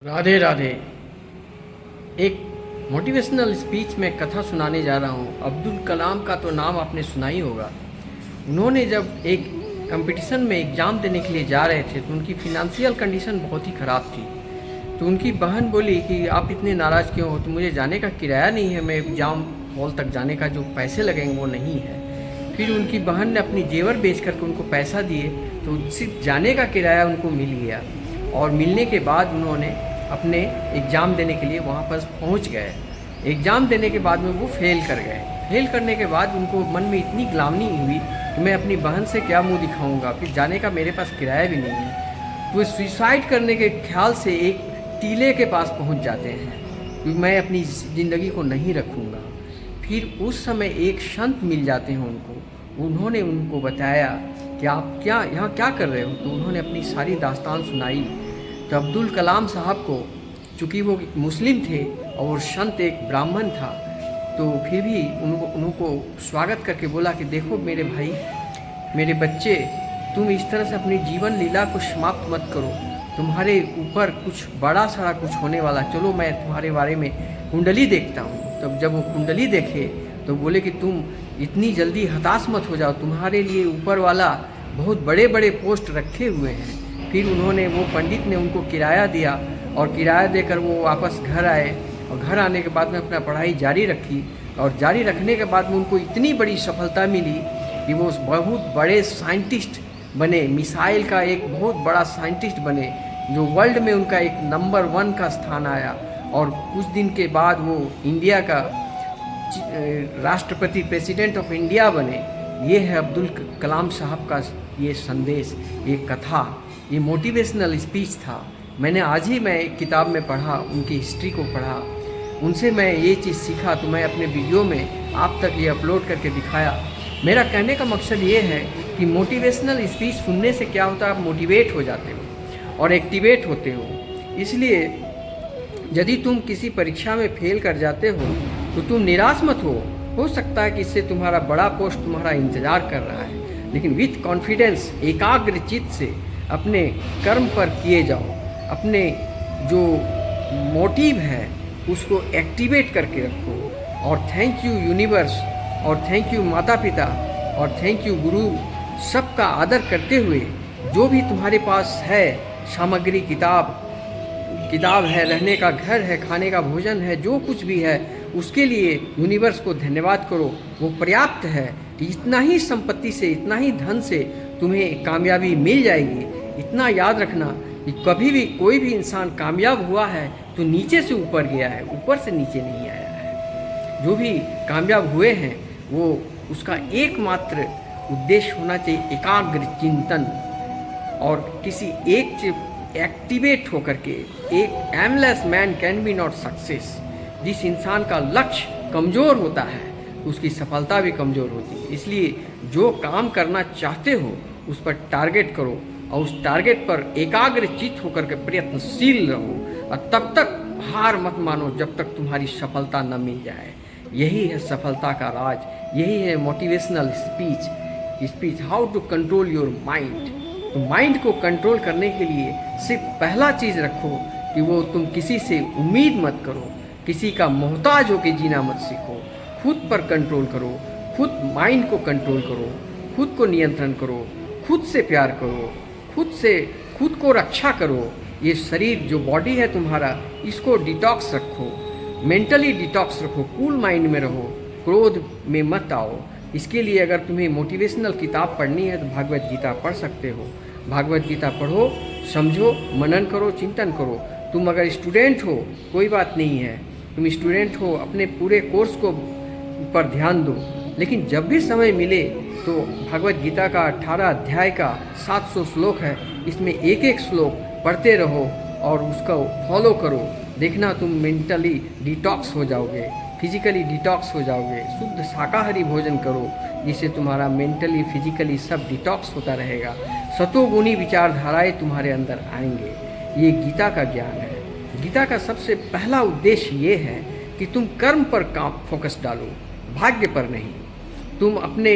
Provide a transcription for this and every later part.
राधे राधे। एक motivational speech में कथा सुनाने जा रहा हूँ। अब्दुल कलाम का तो नाम आपने सुना ही होगा। उन्होंने जब एक कंपटीशन में एग्ज़ाम देने के लिए जा रहे थे तो उनकी फिनंशियल कंडीशन बहुत ही ख़राब थी। तो उनकी बहन बोली कि आप इतने नाराज़ क्यों हो, तो मुझे जाने का किराया नहीं है, मैं एग्ज़ाम हॉल तक जाने का जो पैसे लगेंगे वो नहीं है। फिर उनकी बहन ने अपनी जेवर बेच करके उनको पैसा दिए, तो सिर्फ जाने का किराया उनको मिल गया। और मिलने के बाद उन्होंने अपने एग्ज़ाम देने के लिए वहाँ पर पहुँच गए। एग्ज़ाम देने के बाद में वो फेल कर गए। फेल करने के बाद उनको मन में इतनी ग्लानि हुई कि मैं अपनी बहन से क्या मुंह दिखाऊंगा, फिर जाने का मेरे पास किराया भी नहीं है। तो सुसाइड करने के ख्याल से एक टीले के पास पहुंच जाते हैं कि मैं अपनी ज़िंदगी को नहीं रखूंगा। फिर उस समय एक संत मिल जाते हैं उनको। उन्होंने उनको बताया कि आप क्या यहाँ क्या कर रहे हो, तो उन्होंने अपनी सारी दास्तान सुनाई। तो अब्दुल कलाम साहब को, चूँकि वो मुस्लिम थे और संत एक ब्राह्मण था, तो फिर भी उनको स्वागत करके बोला कि देखो मेरे भाई, मेरे बच्चे, तुम इस तरह से अपनी जीवन लीला को समाप्त मत करो। तुम्हारे ऊपर कुछ बड़ा सारा कुछ होने वाला, चलो मैं तुम्हारे बारे में कुंडली देखता हूँ। तब जब वो कुंडली देखे तो बोले कि तुम इतनी जल्दी हताश मत हो जाओ, तुम्हारे लिए ऊपर वाला बहुत बड़े बड़े पोस्ट रखे हुए हैं। फिर उन्होंने, वो पंडित ने उनको किराया दिया और किराया देकर वो वापस घर आए। और घर आने के बाद में अपना पढ़ाई जारी रखी। और जारी रखने के बाद में उनको इतनी बड़ी सफलता मिली कि वो बहुत बड़े साइंटिस्ट बने, मिसाइल का एक बहुत बड़ा साइंटिस्ट बने, जो वर्ल्ड में उनका एक नंबर 1 का स्थान आया। और कुछ दिन के बाद वो इंडिया का राष्ट्रपति, प्रेसिडेंट ऑफ इंडिया बने। ये है अब्दुल कलाम साहब का ये संदेश, ये कथा, ये मोटिवेशनल स्पीच था। मैंने आज ही मैं एक किताब में पढ़ा, उनकी हिस्ट्री को पढ़ा, उनसे मैं ये चीज़ सीखा, तो मैं अपने वीडियो में आप तक ये अपलोड करके दिखाया। मेरा कहने का मकसद ये है कि मोटिवेशनल स्पीच सुनने से क्या होता है, आप मोटिवेट हो जाते हो और एक्टिवेट होते हो। इसलिए यदि तुम किसी परीक्षा में फेल कर जाते हो तो तुम निराश मत हो सकता है कि इससे तुम्हारा बड़ा पोस्ट तुम्हारा इंतज़ार कर रहा है। लेकिन विथ कॉन्फिडेंस, एकाग्र चित्त से अपने कर्म पर किए जाओ। अपने जो मोटिव है उसको एक्टिवेट करके रखो। और थैंक यू यूनिवर्स, और थैंक यू माता पिता, और थैंक यू गुरु, सबका आदर करते हुए जो भी तुम्हारे पास है सामग्री, किताब है, रहने का घर है, खाने का भोजन है, जो कुछ भी है, उसके लिए यूनिवर्स को धन्यवाद करो। वो पर्याप्त है। इतना ही संपत्ति से, इतना ही धन से तुम्हें कामयाबी मिल जाएगी। इतना याद रखना कि कभी भी कोई भी इंसान कामयाब हुआ है तो नीचे से ऊपर गया है, ऊपर से नीचे नहीं आया है। जो भी कामयाब हुए हैं वो, उसका एकमात्र उद्देश्य होना चाहिए एकाग्र चिंतन और किसी एक एक्टिवेट होकर के। एक aimless man can be not success. जिस इंसान का लक्ष्य कमज़ोर होता है उसकी सफलता भी कमज़ोर होती है। इसलिए जो काम करना चाहते हो उस पर टारगेट करो और उस टारगेट पर एकाग्र चित्त होकर के प्रयत्नशील रहो। और तब तक हार मत मानो जब तक तुम्हारी सफलता न मिल जाए। यही है सफलता का राज, यही है motivational speech. How to control your mind. तो माइंड को कंट्रोल करने के लिए सिर्फ पहला चीज़ रखो कि वो तुम किसी से उम्मीद मत करो, किसी का मोहताज होकर जीना मत सीखो। खुद पर कंट्रोल करो, खुद माइंड को कंट्रोल करो, खुद को नियंत्रण करो, खुद से प्यार करो, खुद को रक्षा करो। ये शरीर जो बॉडी है तुम्हारा, इसको डिटॉक्स रखो, मेंटली डिटॉक्स रखो, कूल माइंड में रहो, क्रोध में मत आओ। इसके लिए अगर तुम्हें मोटिवेशनल किताब पढ़नी है तो भागवत गीता पढ़ सकते हो। भागवत गीता पढ़ो, समझो, मनन करो, चिंतन करो। तुम अगर स्टूडेंट हो कोई बात नहीं है, तुम स्टूडेंट हो, अपने पूरे कोर्स को पर ध्यान दो। लेकिन जब भी समय मिले तो भगवत गीता का 18 अध्याय का 700 श्लोक है, इसमें एक एक श्लोक पढ़ते रहो और उसका फॉलो करो। देखना तुम मेंटली डिटॉक्स हो जाओगे, फिजिकली डिटॉक्स हो जाओगे। शुद्ध शाकाहारी भोजन करो जिससे तुम्हारा मेंटली, फिजिकली सब डिटॉक्स होता रहेगा। सतोगुणी विचारधाराएं तुम्हारे अंदर आएंगे। ये गीता का ज्ञान है। गीता का सबसे पहला उद्देश्य ये है कि तुम कर्म पर काम फोकस डालो, भाग्य पर नहीं। तुम अपने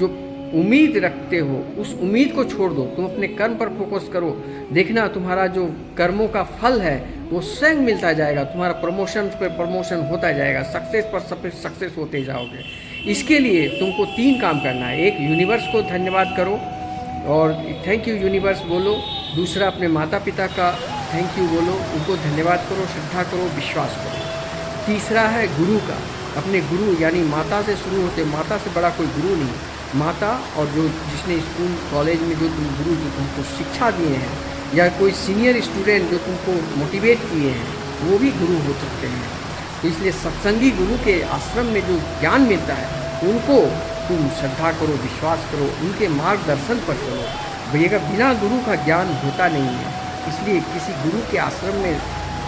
जो उम्मीद रखते हो उस उम्मीद को छोड़ दो, तुम अपने कर्म पर फोकस करो। देखना तुम्हारा जो कर्मों का फल है वो स्वयं मिलता जाएगा। तुम्हारा प्रमोशन पर प्रमोशन होता जाएगा, सक्सेस पर सक्सेस होते जाओगे। इसके लिए तुमको 3 काम करना है। एक, यूनिवर्स को धन्यवाद करो और थैंक यू यूनिवर्स बोलो। दूसरा, अपने माता पिता का थैंक यू बोलो, उनको धन्यवाद करो, श्रद्धा करो, विश्वास करो। तीसरा है गुरु का। अपने गुरु यानी माता से शुरू होते, माता से बड़ा कोई गुरु नहीं। माता और जो जिसने स्कूल कॉलेज में जो तुम गुरु जो तुमको शिक्षा दिए हैं, या कोई सीनियर स्टूडेंट जो तुमको मोटिवेट किए हैं, वो भी गुरु हो सकते हैं। तो इसलिए सत्संगी गुरु के आश्रम में जो ज्ञान मिलता है उनको तुम श्रद्धा करो, विश्वास करो, उनके मार्गदर्शन पर चलो। बिना गुरु का ज्ञान होता नहीं है। इसलिए किसी गुरु के आश्रम में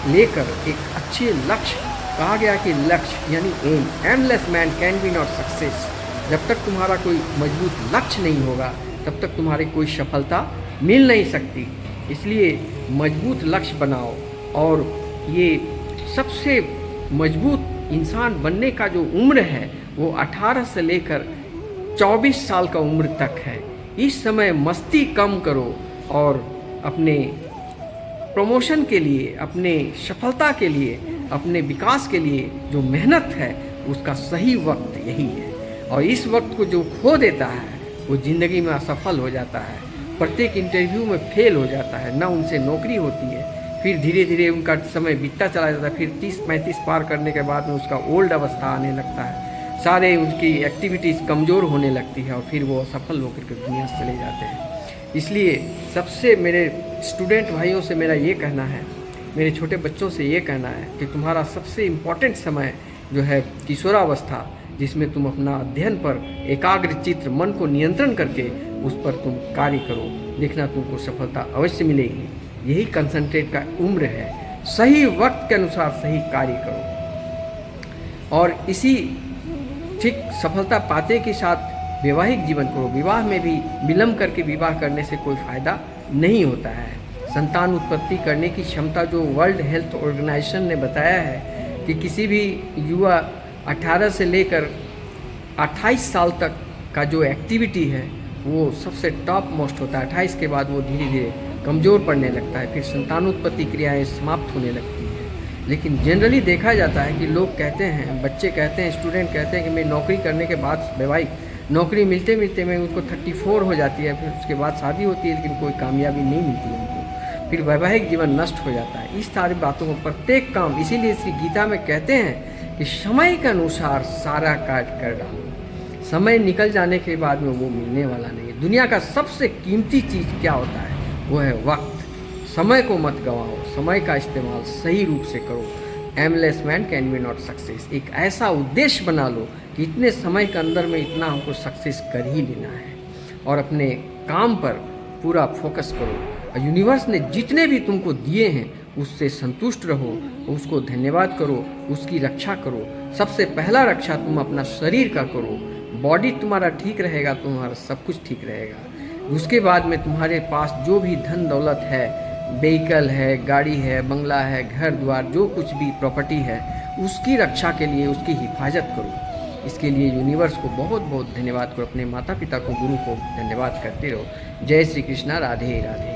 लेकर एक अच्छे लक्ष्य, कहा गया कि लक्ष्य यानी aim, aimless man can be not success. जब तक तुम्हारा कोई मजबूत लक्ष्य नहीं होगा तब तक तुम्हारी कोई सफलता मिल नहीं सकती। इसलिए मजबूत लक्ष्य बनाओ। और ये सबसे मजबूत इंसान बनने का जो उम्र है वो 18 से लेकर 24 साल का उम्र तक है। इस समय मस्ती कम करो और अपने प्रमोशन के लिए, अपने सफलता के लिए, अपने विकास के लिए जो मेहनत है उसका सही वक्त यही है। और इस वक्त को जो खो देता है वो ज़िंदगी में असफल हो जाता है, प्रत्येक इंटरव्यू में फेल हो जाता है, ना उनसे नौकरी होती है। फिर धीरे धीरे उनका समय बीतता चला जाता है। फिर 30-35 पार करने के बाद में उसका ओल्ड अवस्था आने लगता है, सारे उसकी एक्टिविटीज़ कमज़ोर होने लगती है और फिर वो असफल होकर के दुनिया से चले जाते हैं। इसलिए सबसे मेरे स्टूडेंट भाइयों से मेरा ये कहना है, मेरे छोटे बच्चों से ये कहना है कि तुम्हारा सबसे इम्पोर्टेंट समय जो है किशोरावस्था, जिसमें तुम अपना अध्ययन पर एकाग्र चित्र, मन को नियंत्रण करके उस पर तुम कार्य करो। देखना तुमको सफलता अवश्य मिलेगी। यही कंसंट्रेट का उम्र है। सही वक्त के अनुसार सही कार्य करो और इसी ठीक सफलता पाते के साथ वैवाहिक जीवन करो। विवाह में भी विलंब करके विवाह करने से कोई फ़ायदा नहीं होता है। संतान उत्पत्ति करने की क्षमता जो वर्ल्ड हेल्थ ऑर्गेनाइजेशन ने बताया है कि किसी भी युवा 18 से लेकर 28 साल तक का जो एक्टिविटी है वो सबसे टॉप मोस्ट होता है। 28 के बाद वो धीरे धीरे कमज़ोर पड़ने लगता है, फिर संतानोत्पत्ति क्रियाएं समाप्त होने लगती हैं। लेकिन जनरली देखा जाता है कि लोग कहते हैं, बच्चे कहते हैं, स्टूडेंट कहते हैं कि मैं नौकरी करने के बाद वैवाहिक नौकरी मिलते मिलते मैं उनको 34 हो जाती है, फिर उसके बाद शादी होती है लेकिन कोई कामयाबी नहीं मिलती है उनको, फिर वैवाहिक जीवन नष्ट हो जाता है। इस सारी बातों को प्रत्येक काम, इसीलिए श्री गीता में कहते हैं कि समय के अनुसार सारा कार्य कर डालो। समय निकल जाने के बाद में वो मिलने वाला नहीं है। दुनिया का सबसे कीमती चीज़ क्या होता है? वो है वक्त। समय को मत गंवाओ, समय का इस्तेमाल सही रूप से करो। Aimless man can be not success. एक ऐसा उद्देश्य बना लो कि इतने समय के अंदर में इतना हमको सक्सेस कर ही लेना है और अपने काम पर पूरा फोकस करो। और यूनिवर्स ने जितने भी तुमको दिए हैं उससे संतुष्ट रहो, उसको धन्यवाद करो, उसकी रक्षा करो। सबसे पहला रक्षा तुम अपना शरीर का करो। बॉडी तुम्हारा ठीक रहेगा, तुम्हारा सब कुछ ठीक रहेगा। उसके बाद में तुम्हारे पास जो भी धन दौलत है, व्हीकल है, गाड़ी है, बंगला है, घर द्वार, जो कुछ भी प्रॉपर्टी है, उसकी रक्षा के लिए उसकी हिफाजत करो। इसके लिए यूनिवर्स को बहुत बहुत धन्यवाद करो। अपने माता पिता को, गुरु को धन्यवाद करते रहो। जय श्री कृष्णा। राधे राधे।